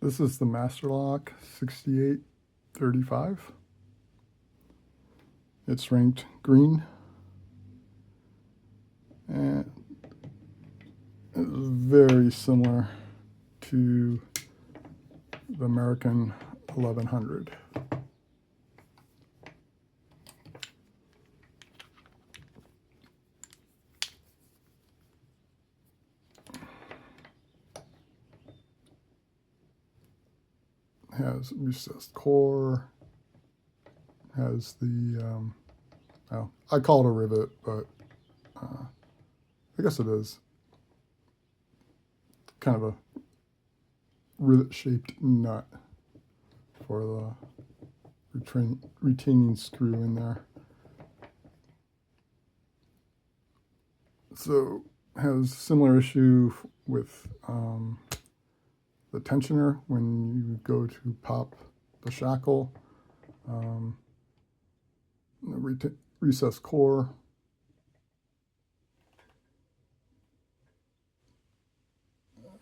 This is the Masterlock 6835. It's ranked green and it's very similar to the American 1100. Has recessed core, has the, well, I call it a rivet, but I guess it is kind of a rivet-shaped nut for the retaining screw in there. So has similar issue with the tensioner when you go to pop the shackle. The recessed core.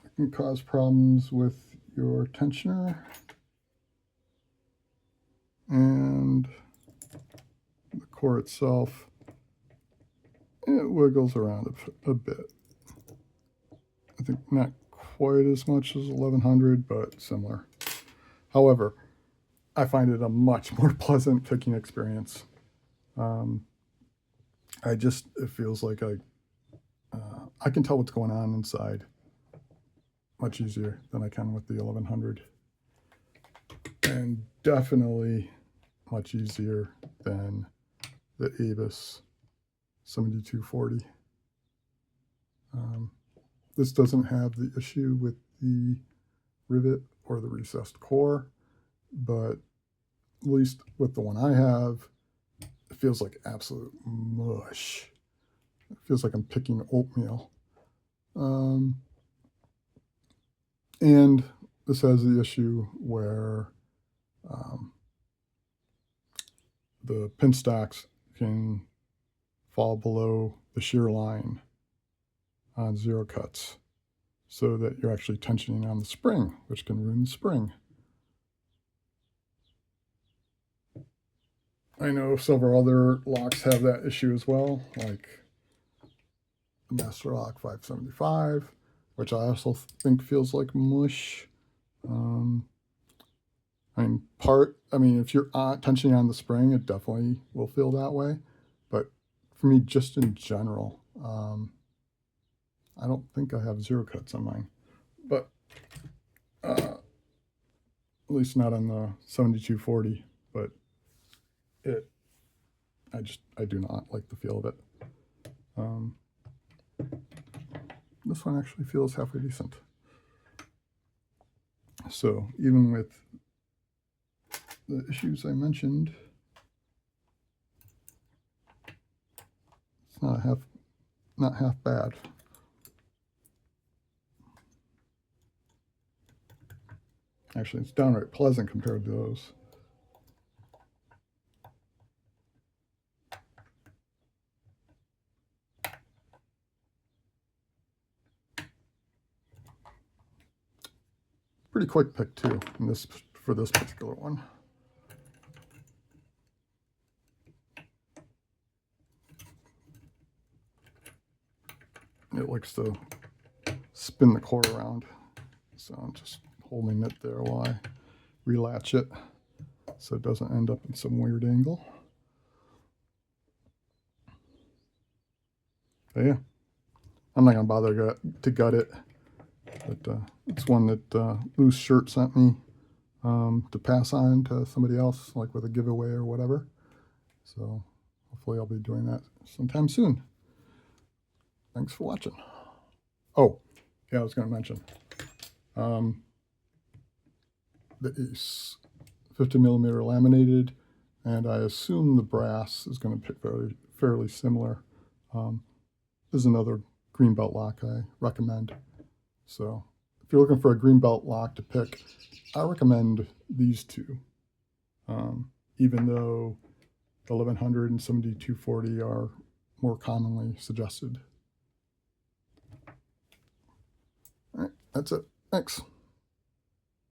It can cause problems with your tensioner. And the core itself, it wiggles around a bit. I think not quite as much as 1100, but similar. However, I find it a much more pleasant picking experience. It feels like I can tell what's going on inside much easier than I can with the 1100. And definitely much easier than the Avis 7240. This doesn't have the issue with the rivet or the recessed core, but at least with the one I have, it feels like absolute mush. It feels like I'm picking oatmeal. And this has the issue where the pin stocks can fall below the shear line on zero cuts, so that you're actually tensioning on the spring, which can ruin the spring. I know several other locks have that issue as well, like the Masterlock 575, which I also think feels like mush. If you're tensioning on the spring, it definitely will feel that way. But for me, just in general, I don't think I have zero cuts on mine, but at least not on the 7240. But I do not like the feel of it. This one actually feels halfway decent. So even with the issues I mentioned, it's not half bad. Actually, it's downright pleasant compared to those. Pretty quick pick too, for this particular one. It likes to spin the core around, so I'm just holding it there while I relatch it so it doesn't end up in some weird angle. But yeah, I'm not gonna bother to gut it, but it's one that Loose Shirt sent me to pass on to somebody else, like with a giveaway or whatever. So hopefully I'll be doing that sometime soon. Thanks for watching. Oh, yeah, I was going to mention the Ace 50mm laminated, and I assume the brass is going to pick fairly similar. This is another greenbelt lock I recommend. So if you're looking for a greenbelt lock to pick, I recommend these two, even though the 1100 and 7240 are more commonly suggested. All right, that's it. Thanks.